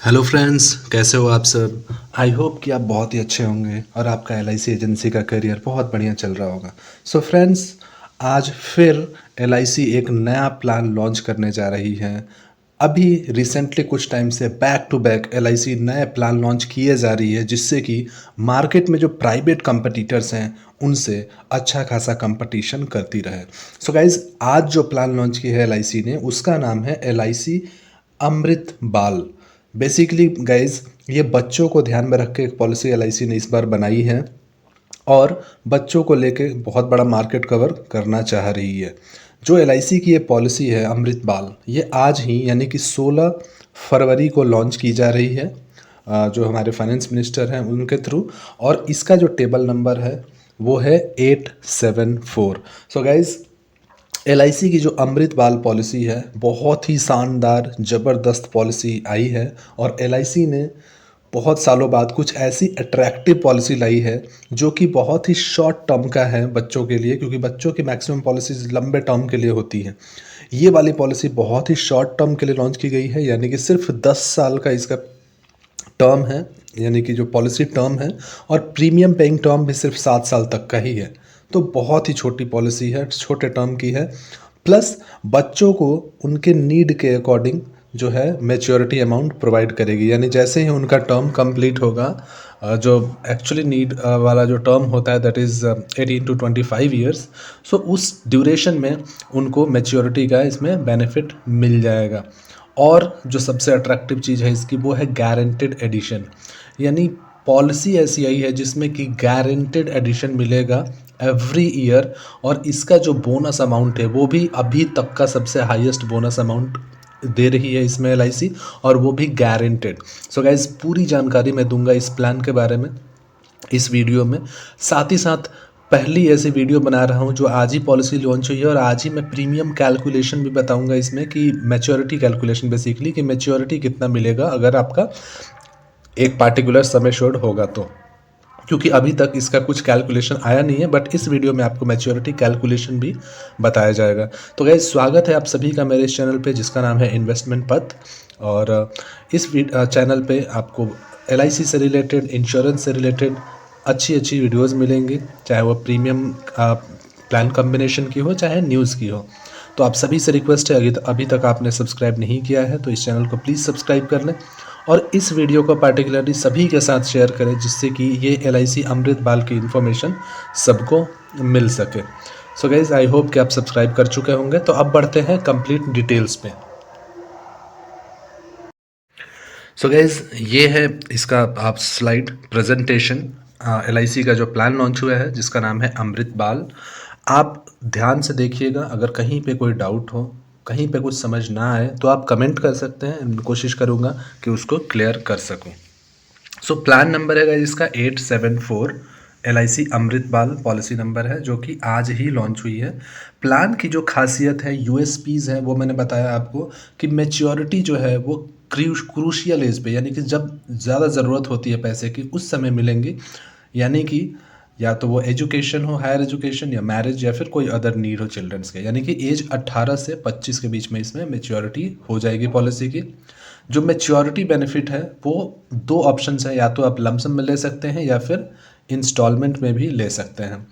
Hello friends, कैसे हो आप सब। आई होप कि आप बहुत ही अच्छे होंगे और आपका एलआईसी एजेंसी का करियर बहुत बढ़िया चल रहा होगा। सो फ्रेंड्स, आज फिर एलआईसी एक नया प्लान लॉन्च करने जा रही है। अभी रिसेंटली कुछ टाइम से बैक टू बैक एलआईसी नए प्लान लॉन्च किए जा रही है, जिससे कि मार्केट में जो प्राइवेट कंपटीटर्स हैं उनसे अच्छा खासा कंपटीशन करती रहे। सो गाइज, आज जो प्लान लॉन्च की है एलआईसी ने, उसका नाम है एलआईसी अमृत बाल। बेसिकली गाइज, ये बच्चों को ध्यान में रख के एक पॉलिसी एलआईसी ने इस बार बनाई है और बच्चों को लेके बहुत बड़ा मार्केट कवर करना चाह रही है। जो एलआईसी की ये पॉलिसी है अमृत बाल, ये आज ही यानी कि 16 फरवरी को लॉन्च की जा रही है, जो हमारे फाइनेंस मिनिस्टर हैं उनके थ्रू। और इसका जो टेबल नंबर है वो है 874। सो गाइज, एलआईसी की जो अमृत बाल पॉलिसी है, बहुत ही शानदार ज़बरदस्त पॉलिसी आई है। और एलआईसी ने बहुत सालों बाद कुछ ऐसी अट्रैक्टिव पॉलिसी लाई है जो कि बहुत ही शॉर्ट टर्म का है बच्चों के लिए, क्योंकि बच्चों की मैक्सिमम पॉलिसीज लंबे टर्म के लिए होती हैं। ये वाली पॉलिसी बहुत ही शॉर्ट टर्म के लिए लॉन्च की गई है, यानी कि सिर्फ 10 साल का इसका टर्म है, यानी कि जो पॉलिसी टर्म है। और प्रीमियम पेइंग टर्म भी सिर्फ 7 साल तक का ही है। तो बहुत ही छोटी पॉलिसी है, छोटे टर्म की है। प्लस बच्चों को उनके नीड के अकॉर्डिंग जो है मैच्योरिटी अमाउंट प्रोवाइड करेगी, यानी जैसे ही उनका टर्म कंप्लीट होगा, जो एक्चुअली नीड वाला जो टर्म होता है दैट इज़ 18 to 25 ईयर्स। सो उस ड्यूरेशन में उनको मैच्योरिटी का इसमें बेनिफिट मिल जाएगा। और जो सबसे अट्रैक्टिव चीज़ है इसकी, वो है गारंटेड एडिशन। यानी पॉलिसी ऐसी आई है जिसमें कि गारंटेड एडिशन मिलेगा एवरी ईयर। और इसका जो बोनस अमाउंट है वो भी अभी तक का सबसे हाईएस्ट बोनस अमाउंट दे रही है इसमें एलआईसी, और वो भी गारंटेड। सो गाइज, पूरी जानकारी मैं दूंगा इस प्लान के बारे में इस वीडियो में। साथ ही साथ पहली ऐसी वीडियो बना रहा हूँ जो आज ही पॉलिसी लॉन्च हुई है, और आज ही मैं प्रीमियम कैलकुलेशन भी बताऊंगा इसमें कि मैच्योरिटी कैलकुलेशन, बेसिकली कि मैच्योरिटी कितना मिलेगा अगर आपका एक पार्टिकुलर सम एश्योर्ड होगा तो। क्योंकि अभी तक इसका कुछ कैलकुलेशन आया नहीं है, बट इस वीडियो में आपको मैच्योरिटी कैलकुलेशन भी बताया जाएगा। तो गाइस, स्वागत है आप सभी का मेरे इस चैनल पे जिसका नाम है इन्वेस्टमेंट पथ। और इस चैनल पे आपको एलआईसी से रिलेटेड, इंश्योरेंस से रिलेटेड अच्छी अच्छी वीडियोस मिलेंगी, चाहे वो प्रीमियम प्लान कम्बिनेशन की हो चाहे न्यूज़ की हो। तो आप सभी से रिक्वेस्ट है, अभी तक आपने सब्सक्राइब नहीं किया है तो इस चैनल को प्लीज़ सब्सक्राइब कर लें, और इस वीडियो को पार्टिकुलरली सभी के साथ शेयर करें, जिससे कि ये एलआईसी अमृत बाल की इन्फॉर्मेशन सबको मिल सके। सो गाइज, आई होप कि आप सब्सक्राइब कर चुके होंगे। तो अब बढ़ते हैं कंप्लीट डिटेल्स पे। सो गाइज, ये है इसका आप स्लाइड प्रेजेंटेशन। एलआईसी का जो प्लान लॉन्च हुआ है जिसका नाम है अमृत बाल। आप ध्यान से देखिएगा, अगर कहीं पे कोई डाउट हो, कहीं पे कुछ समझ ना आए तो आप कमेंट कर सकते हैं, मैं कोशिश करूँगा कि उसको क्लियर कर सकूँ। सो प्लान नंबर है गाइस इसका 874। एलआईसी अमृत बाल पॉलिसी नंबर है जो कि आज ही लॉन्च हुई है। प्लान की जो खासियत है, यूएसपीज़ है, वो मैंने बताया आपको कि मैच्योरिटी जो है वो क्रूशियल एज पे, यानी कि जब ज़्यादा ज़रूरत होती है पैसे की उस समय मिलेंगी। यानी कि या तो वो एजुकेशन हो, हायर एजुकेशन, या मैरिज, या फिर कोई अदर नीड हो चिल्ड्रंस के, यानी कि एज 18 से 25 के बीच में इसमें मैच्योरिटी हो जाएगी पॉलिसी की। जो मैच्योरिटी बेनिफिट है वो दो ऑप्शंस है, या तो आप लमसम में ले सकते हैं या फिर इंस्टॉलमेंट में भी ले सकते हैं।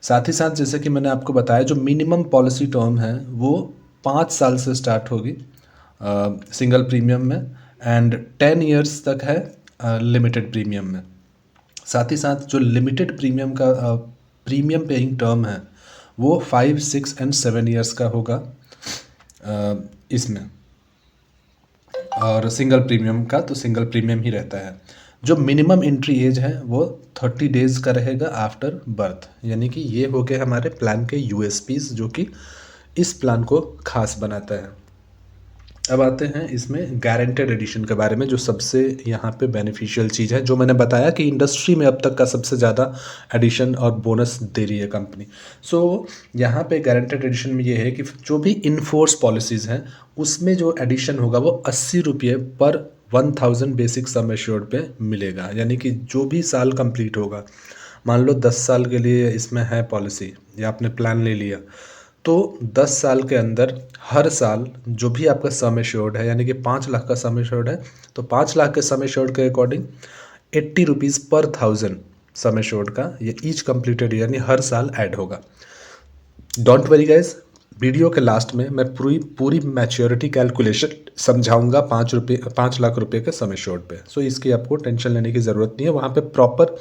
साथ ही साथ जैसे कि मैंने आपको बताया, जो मिनिमम पॉलिसी टर्म है वो 5 साल से स्टार्ट होगी सिंगल प्रीमियम में, एंड 10 ईयर्स तक है लिमिटेड प्रीमियम में। साथ ही साथ जो लिमिटेड प्रीमियम का प्रीमियम पेइंग टर्म है वो 5, 6 एंड 7 ईयर्स का होगा इसमें। और सिंगल प्रीमियम का तो सिंगल प्रीमियम ही रहता है। जो मिनिमम एंट्री एज है वो 30 डेज़ का रहेगा आफ्टर बर्थ। यानी कि ये हो गए हमारे प्लान के यूएसपीज जो कि इस प्लान को खास बनाता है। अब आते हैं इसमें गारंटेड एडिशन के बारे में, जो सबसे यहाँ पे बेनिफिशियल चीज़ है, जो मैंने बताया कि इंडस्ट्री में अब तक का सबसे ज़्यादा एडिशन और बोनस दे रही है कंपनी। सो यहाँ पे गारंटेड एडिशन में ये है कि जो भी इनफोर्स पॉलिसीज़ हैं उसमें जो एडिशन होगा वो 80 रुपये पर 1000 बेसिक सम एश्योर्ड पे मिलेगा। यानी कि जो भी साल कंप्लीट होगा, मान लो 10 साल के लिए इसमें है पॉलिसी या आपने प्लान ले लिया, तो 10 साल के अंदर हर साल जो भी आपका सम एश्योर्ड है, यानी कि 5 लाख का सम एश्योर्ड है, तो 5 लाख के सम एश्योर्ड के अकॉर्डिंग 80 रुपीज़ पर 1000 सम एश्योर्ड का ये ईच कंप्लीटेड यानी हर साल ऐड होगा। डोंट वरी गाइज, वीडियो के लास्ट में मैं पूरी पूरी मैच्योरिटी कैलकुलेशन समझाऊंगा 5 लाख रुपए के सम एश्योर्ड पे। सो इसकी आपको टेंशन लेने की ज़रूरत नहीं है, वहाँ पे प्रॉपर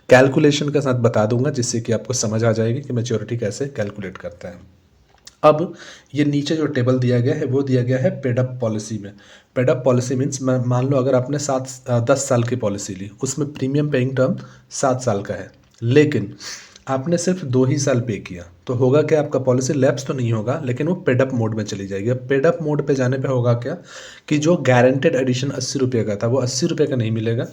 कैलकुलेशन के साथ बता दूंगा जिससे कि आपको समझ आ जाएगी कि मैच्योरिटी कैसे कैलकुलेट करता है। अब ये नीचे जो टेबल दिया गया है वो दिया गया है पेड अप पॉलिसी में। पेड अप पॉलिसी मीन्स मान लो अगर आपने 10 साल की पॉलिसी ली, उसमें प्रीमियम पेइंग टर्म 7 साल का है, लेकिन आपने सिर्फ 2 ही साल पे किया, तो होगा क्या, आपका पॉलिसी लैप्स तो नहीं होगा लेकिन वो पेड अप मोड में चली जाएगी। अब पेड अप मोड पे जाने पे होगा क्या कि जो गारंटेड एडिशन 80 रुपये का था वो 80 रुपये का नहीं मिलेगा।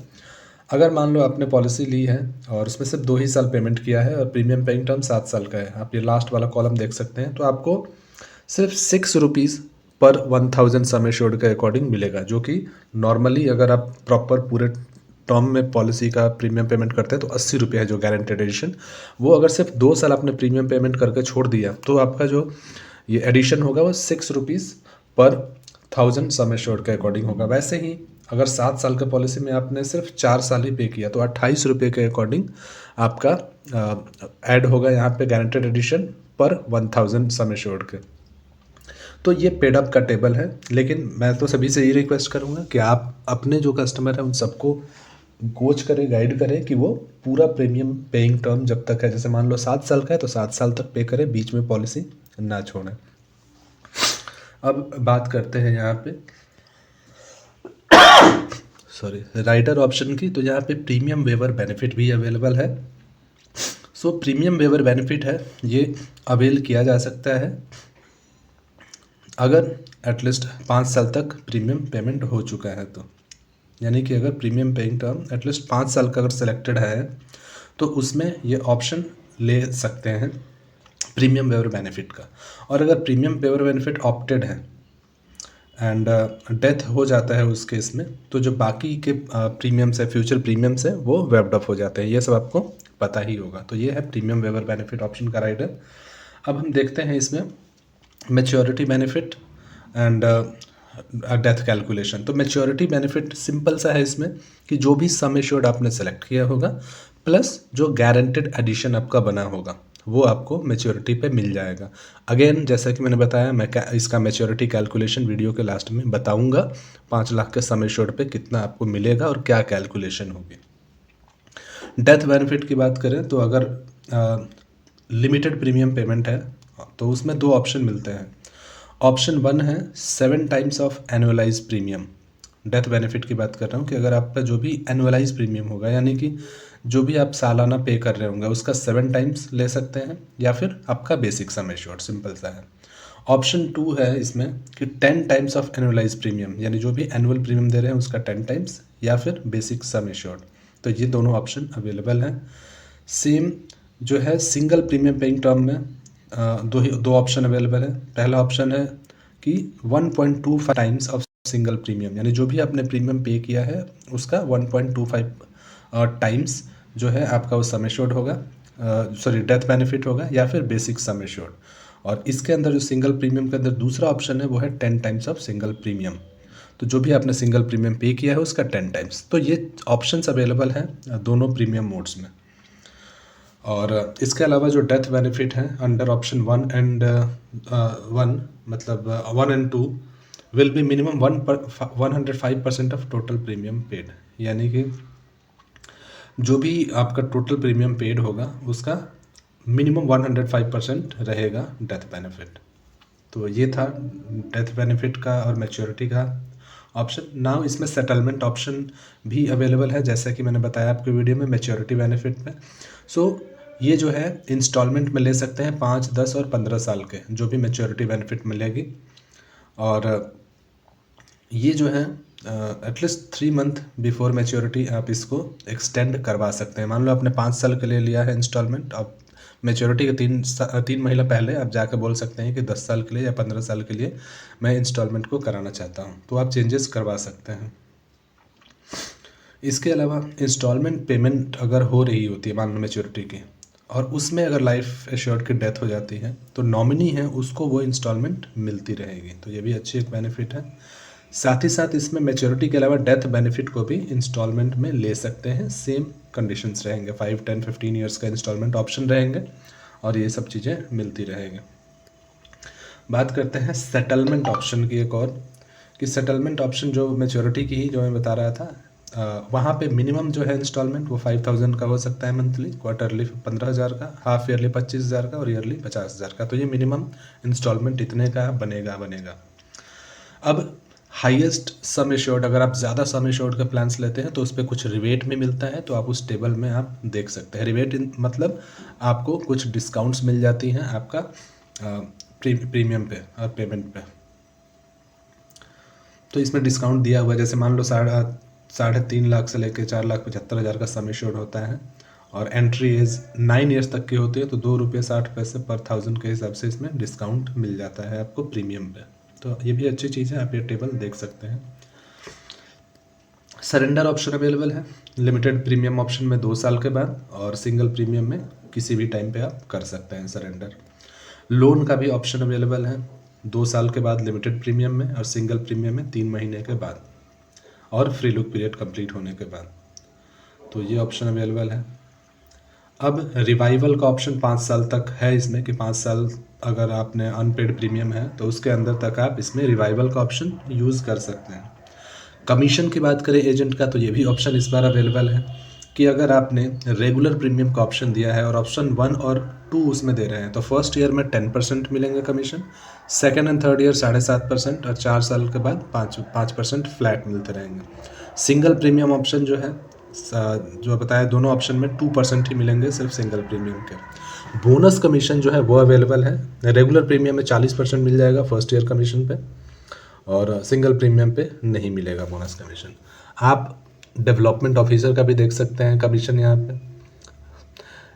अगर मान लो आपने पॉलिसी ली है और उसमें सिर्फ 2 ही साल पेमेंट किया है और प्रीमियम पेइंग टर्म 7 साल का है, आप ये लास्ट वाला कॉलम देख सकते हैं, तो आपको सिर्फ 6 रुपीज़ पर 1000 सम एश्योर्ड के अकॉर्डिंग मिलेगा, जो कि नॉर्मली अगर आप प्रॉपर पूरे टर्म में पॉलिसी का प्रीमियम पेमेंट करते हैं तो 80 रुपये है जो गारंटेड एडिशन। वो अगर सिर्फ 2 साल आपने प्रीमियम पेमेंट करके छोड़ दिया तो आपका जो ये एडिशन होगा वो 6 रुपीज़ पर 1000 सम एश्योर्ड के अकॉर्डिंग होगा। वैसे ही अगर 7 साल का पॉलिसी में आपने सिर्फ 4 साल ही पे किया तो 28 रुपये के अकॉर्डिंग आपका ऐड होगा यहाँ पे गारंटेड एडिशन पर 1000 सम एश्योर्ड के। तो ये पेड अप का टेबल है, लेकिन मैं तो सभी से ये रिक्वेस्ट करूँगा कि आप अपने जो कस्टमर हैं उन सबको कोच करें, गाइड करें कि वो पूरा प्रीमियम पेइंग टर्म जब तक है, जैसे मान लो 7 साल का है तो 7 साल तक पे करें, बीच में पॉलिसी ना छोड़ें। अब बात करते हैं यहाँ पे राइडर ऑप्शन की। तो यहाँ पे प्रीमियम वेवर बेनिफिट भी अवेलेबल है। सो प्रीमियम वेवर बेनिफिट है, ये अवेल किया जा सकता है अगर एटलीस्ट 5 साल तक प्रीमियम पेमेंट हो चुका है तो, यानी कि अगर प्रीमियम पेइंग टर्म एटलीस्ट 5 साल का अगर सिलेक्टेड है तो उसमें ये ऑप्शन ले सकते हैं प्रीमियम वेवर बेनिफिट का। और अगर प्रीमियम वेवर बेनिफिट ऑप्टेड है एंड डेथ हो जाता है उस केस में, तो जो बाकी के प्रीमियम्स है, फ्यूचर प्रीमियम्स है, वो वेब्ड ऑफ हो जाते हैं। ये सब आपको पता ही होगा। तो ये है प्रीमियम वेवर बेनिफिट ऑप्शन का राइडर। अब हम देखते हैं इसमें maturity benefit and death calculation. तो मैच्योरिटी बेनिफिट सिंपल सा है इसमें कि जो भी सम एश्योर्ड आपने सेलेक्ट किया होगा प्लस जो गारंटेड एडिशन आपका बना होगा वो आपको मैच्योरिटी पे मिल जाएगा। अगेन जैसा कि मैंने बताया, मैं इसका मैच्योरिटी कैलकुलेशन वीडियो के लास्ट में बताऊंगा 5 लाख के सम एश्योर्ड पे कितना आपको मिलेगा और क्या कैलकुलेशन होगी। डेथ बेनिफिट की बात करें तो अगर लिमिटेड प्रीमियम पेमेंट है तो उसमें 2 ऑप्शन मिलते हैं। ऑप्शन 1 है 7 times of annualise premium. Death benefit की बात कर रहा हूँ कि अगर आपका जो भी एनुअलाइज प्रीमियम होगा, यानी कि जो भी आप सालाना पे कर रहे होंगे उसका 7 टाइम्स ले सकते हैं, या फिर आपका बेसिक सम एश्योर्ड, सिंपल सा है। ऑप्शन 2 है इसमें कि 10 टाइम्स ऑफ एनुअलाइज प्रीमियम, यानी जो भी एनुअल प्रीमियम दे रहे हैं उसका 10 टाइम्स, या फिर बेसिक सम एश्योर्ड। तो ये दोनों ऑप्शन अवेलेबल हैं। सेम जो है सिंगल प्रीमियम पेइंग टर्म में दो ऑप्शन अवेलेबल है। पहला ऑप्शन है कि 1.25 टाइम्स ऑफ सिंगल प्रीमियम, यानी जो भी आपने प्रीमियम पे किया है उसका 1.25 टाइम्स जो है आपका वो सम एश्योर्ड होगा, डेथ बेनिफिट होगा, या फिर बेसिक सम एश्योर्ड। और इसके अंदर जो सिंगल प्रीमियम के अंदर दूसरा ऑप्शन है वो है 10 टाइम्स ऑफ सिंगल प्रीमियम। तो जो भी आपने सिंगल प्रीमियम पे किया है उसका 10 टाइम्स। तो ये ऑप्शंस अवेलेबल हैं दोनों प्रीमियम मोड्स में। और इसके अलावा जो डेथ बेनिफिट है अंडर ऑप्शन 1 एंड 1, मतलब 1 and 2 will be minimum 105% of total premium paid, यानी कि जो भी आपका टोटल प्रीमियम पेड होगा उसका मिनिमम 105% रहेगा डेथ बेनिफिट। तो ये था डेथ बेनिफिट का और मैच्योरिटी का ऑप्शन। नाउ इसमें सेटलमेंट ऑप्शन भी अवेलेबल है, जैसा कि मैंने बताया आपके वीडियो में मैच्योरिटी बेनिफिट में। सो ये जो है इंस्टॉलमेंट में ले सकते हैं 5, 10 और 15 साल के, जो भी मैच्योरिटी बेनिफिट मिलेगी। और ये जो है एटलीस्ट 3 मंथ बिफोर मैच्योरिटी आप इसको एक्सटेंड करवा सकते हैं। मान लो आपने 5 साल के लिए लिया है इंस्टॉलमेंट, अब मैच्योरिटी के 3 महीना पहले आप जाकर बोल सकते हैं कि 10 साल के लिए या 15 साल के लिए मैं इंस्टॉलमेंट को कराना चाहता हूँ, तो आप चेंजेस करवा सकते हैं। इसके अलावा इंस्टॉलमेंट पेमेंट अगर हो रही होती है मान लो मैच्योरिटी की, और उसमें अगर लाइफ एश्योर्ड की डेथ हो जाती है तो नॉमिनी है उसको वो इंस्टॉलमेंट मिलती रहेगी। तो ये भी अच्छी एक बेनिफिट है। साथ ही साथ इसमें मैच्योरिटी के अलावा डेथ बेनिफिट को भी इंस्टॉलमेंट में ले सकते हैं। सेम कंडीशंस रहेंगे, 5, 10, 15 ईयर्स का इंस्टॉलमेंट ऑप्शन रहेंगे और ये सब चीज़ें मिलती रहेंगी। बात करते हैं सेटलमेंट ऑप्शन की एक और, कि सेटलमेंट ऑप्शन जो मैच्योरिटी की ही जो मैं बता रहा था, वहाँ पे मिनिमम जो है इंस्टॉलमेंट वो 5000 का हो सकता है मंथली, क्वार्टरली 15,000 का, हाफ ईयरली 25,000 का और ईयरली 50,000 का। तो ये मिनिमम इंस्टॉलमेंट इतने का बनेगा। अब हाईएस्ट सम एश्योर्ड, अगर आप ज़्यादा सम एश्योर्ड का प्लान्स लेते हैं तो उस पर कुछ रिबेट में मिलता है, तो आप उस टेबल में आप देख सकते हैं। रिबेट मतलब आपको कुछ डिस्काउंट्स मिल जाती हैं आपका प्रीमियम पे और पेमेंट पे। तो इसमें डिस्काउंट दिया हुआ है, जैसे मान लो 3.5 लाख से लेकर 4,75,000 का सम एश्योर्ड होता है और एंट्री एज 9 ईयर्स तक की होती है, तो ₹2.60 पर 1000 के हिसाब से इसमें डिस्काउंट मिल जाता है आपको प्रीमियम पे। तो ये भी अच्छी चीज़ है, आप ये टेबल देख सकते हैं। सरेंडर ऑप्शन अवेलेबल है, लिमिटेड प्रीमियम ऑप्शन में 2 साल के बाद और सिंगल प्रीमियम में किसी भी टाइम पे आप कर सकते हैं सरेंडर। लोन का भी ऑप्शन अवेलेबल है, 2 साल के बाद लिमिटेड प्रीमियम में और सिंगल प्रीमियम में 3 महीने के बाद और फ्री लुक पीरियड कंप्लीट होने के बाद। तो ये ऑप्शन अवेलेबल है। अब रिवाइवल का ऑप्शन 5 साल तक है इसमें, कि 5 साल अगर आपने अनपेड प्रीमियम है तो उसके अंदर तक आप इसमें रिवाइवल का ऑप्शन यूज़ कर सकते हैं। कमीशन की बात करें एजेंट का, तो ये भी ऑप्शन इस बार अवेलेबल है कि अगर आपने रेगुलर प्रीमियम का ऑप्शन दिया है और ऑप्शन 1 और 2 उसमें दे रहे हैं तो फर्स्ट ईयर में 10% मिलेंगे commission, second and third year 7.5% और 4 साल के बाद 5% फ्लैट मिलते रहेंगे। सिंगल प्रीमियम ऑप्शन जो है, जो बताया, दोनों ऑप्शन में 2% ही मिलेंगे सिर्फ सिंगल प्रीमियम के। बोनस कमीशन जो है वो अवेलेबल है, रेगुलर प्रीमियम में 40% मिल जाएगा फर्स्ट ईयर कमीशन पे और सिंगल प्रीमियम पे नहीं मिलेगा बोनस कमीशन। आप डेवलपमेंट ऑफिसर का भी देख सकते हैं कमीशन यहाँ पे।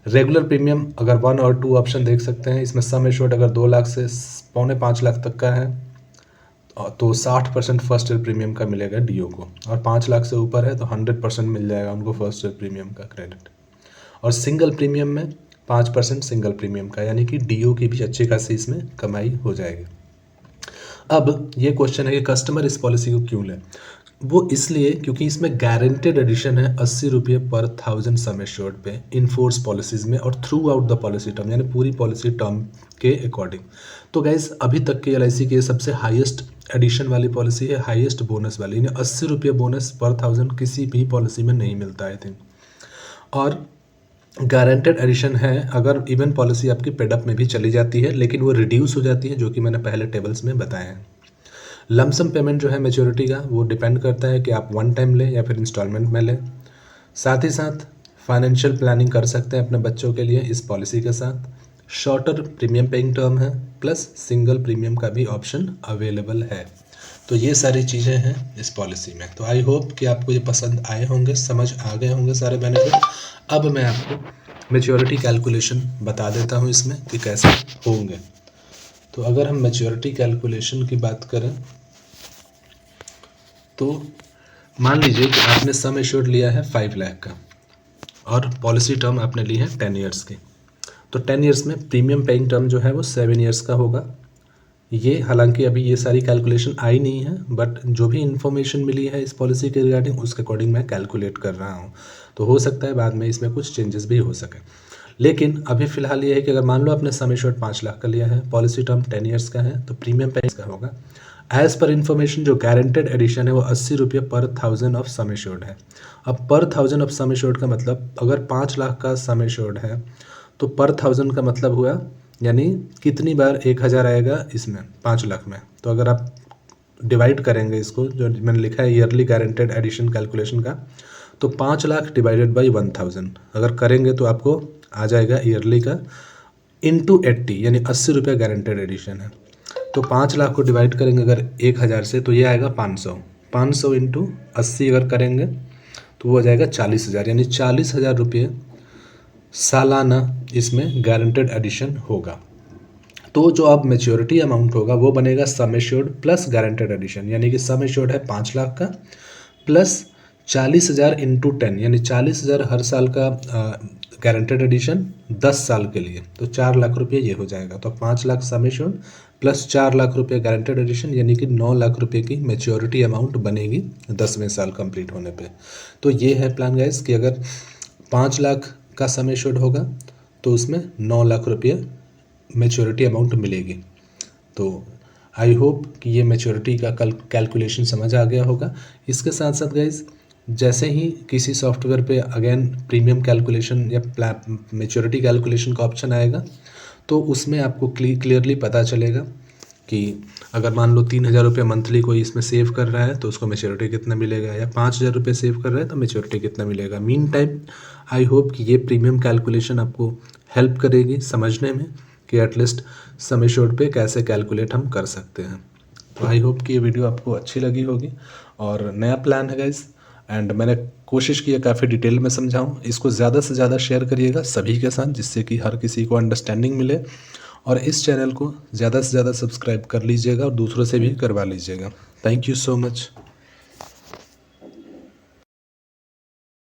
रेगुलर प्रीमियम अगर 1 और 2 ऑप्शन देख सकते हैं, इसमें सम एश्योर्ड अगर 2 लाख से 4.25 लाख तक का है तो 60% फर्स्ट ईयर प्रीमियम का मिलेगा डीओ को, और 5 लाख से ऊपर है तो 100% मिल जाएगा उनको फर्स्ट ईयर प्रीमियम का क्रेडिट। और सिंगल प्रीमियम में 5% सिंगल प्रीमियम का, यानी कि डीओ की भी अच्छी खासी इसमें कमाई हो जाएगी। अब ये क्वेश्चन है कि कस्टमर इस पॉलिसी को क्यों लें। वो इसलिए क्योंकि इसमें गारंटेड एडिशन है ₹80 पर 1000 सम एश्योर्ड पे इन फोर्स पॉलिसीज़ में और through out the policy term, यानी पूरी पॉलिसी टर्म के अकॉर्डिंग। तो गाइज अभी तक के एलआईसी की सबसे हाईएस्ट एडिशन वाली पॉलिसी है, हाईएस्ट बोनस वाली, यानी ₹80 बोनस पर 1000 किसी भी पॉलिसी में नहीं मिलता आई थिंक। और गारंटेड एडिशन है अगर इवन पॉलिसी आपकी पेडअप में भी चली जाती है, लेकिन वो रिड्यूस हो जाती है, जो कि मैंने पहले टेबल्स में बताया है। लमसम पेमेंट जो है मैच्योरिटी का वो डिपेंड करता है कि आप 1 टाइम लें या फिर इंस्टॉलमेंट में लें। साथ ही साथ फाइनेंशियल प्लानिंग कर सकते हैं अपने बच्चों के लिए इस पॉलिसी के साथ। शॉर्टर प्रीमियम पेइंग टर्म है, प्लस सिंगल प्रीमियम का भी ऑप्शन अवेलेबल है। तो ये सारी चीज़ें हैं इस पॉलिसी में। तो आई होप कि आपको ये पसंद आए होंगे, समझ आ गए होंगे सारे बेनिफिट। अब मैं आपको मैच्योरिटी कैलकुलेशन बता देता हूँ इसमें कि कैसे होंगे। तो अगर हम मैच्योरिटी कैलकुलेशन की बात करें तो मान लीजिए कि आपने सम एश्योर्ड लिया है 5 लाख का और पॉलिसी टर्म आपने ली है 10 ईयर्स की। तो 10 ईयर्स में प्रीमियम पेइंग टर्म जो है वो 7 ईयर्स का होगा। ये हालांकि अभी ये सारी कैलकुलेशन आई नहीं है, बट जो भी इन्फॉर्मेशन मिली है इस पॉलिसी के रिगार्डिंग उसके अकॉर्डिंग मैं कैलकुलेट कर रहा हूँ। तो हो सकता है बाद में इसमें कुछ चेंजेस भी हो सके, लेकिन अभी फ़िलहाल ये है कि अगर मान लो आपने सम एश्योर्ड 5 लाख का लिया है, पॉलिसी टर्म 10 ईयर्स का है, तो प्रीमियम पेइंग का होगा एज़ पर इन्फॉर्मेशन जो गारंटेड एडिशन है वो ₹80 पर 1000 ऑफ सम एश्योर्ड है। अब पर 1000 ऑफ सम एश्योर्ड का मतलब अगर 5 लाख का सम एश्योर्ड है तो पर 1000 का मतलब हुआ, यानी कितनी बार 1000 आएगा इसमें 5 लाख में। तो अगर आप डिवाइड करेंगे इसको, जो मैंने लिखा है ईयरली गारंटेड एडिशन कैलकुलेशन का, तो 5 लाख डिवाइडेड बाई 1000 अगर करेंगे तो आपको आ जाएगा ईयरली का इंटू 80, यानी ₹80 गारंटेड एडिशन है। तो 5 लाख को डिवाइड करेंगे अगर 1000 से तो ये आएगा 500 इंटू 80 अगर करेंगे तो वो हो जाएगा 40,000, यानी 40,000 रुपये सालाना इसमें गारंटेड एडिशन होगा। तो जो अब मैच्योरिटी अमाउंट होगा वो बनेगा sum assured plus guaranteed addition, यानी कि सम एश्योर्ड है 5 लाख का प्लस 40,000 इंटू 10, यानी 40,000 हर साल का गारंटेड एडिशन 10 साल के लिए, तो 4 लाख रुपये ये हो जाएगा। तो 5 लाख सम एश्योर्ड प्लस 4 लाख रुपये गारंटेड एडिशन, यानी कि 9 लाख रुपये की मैच्योरिटी अमाउंट बनेगी 10वें साल कंप्लीट होने पे। तो ये है प्लान गाइस कि अगर 5 लाख का सम एश्योर्ड होगा तो उसमें 9 लाख रुपये मैच्योरिटी अमाउंट मिलेगी। तो आई होप कि ये मैच्योरिटी का कैलकुलेशन समझ आ गया होगा। इसके साथ साथ गाइज, जैसे ही किसी सॉफ्टवेयर पे अगेन प्रीमियम कैलकुलेशन या मैच्योरिटी कैलकुलेशन का ऑप्शन आएगा तो उसमें आपको क्लियरली पता चलेगा कि अगर मान लो 3,000 रुपये मंथली कोई इसमें सेव कर रहा है तो उसको मैच्योरिटी कितना मिलेगा, या 5,000 रुपये सेव कर रहा है तो मैच्योरिटी कितना मिलेगा। मीन टाइम आई होप कि ये प्रीमियम कैलकुलेशन आपको हेल्प करेगी समझने में कि एटलीस्ट सम एश्योर्ड पे कैसे कैलकुलेट हम कर सकते हैं। तो आई होप कि ये वीडियो आपको अच्छी लगी होगी और नया प्लान है गाइज, एंड मैंने कोशिश की है काफ़ी डिटेल में समझाऊँ। इसको ज़्यादा से ज़्यादा शेयर करिएगा सभी के साथ, जिससे कि हर किसी को अंडरस्टैंडिंग मिले, और इस चैनल को ज़्यादा से ज़्यादा सब्सक्राइब कर लीजिएगा और दूसरों से भी करवा लीजिएगा। Thank you so much.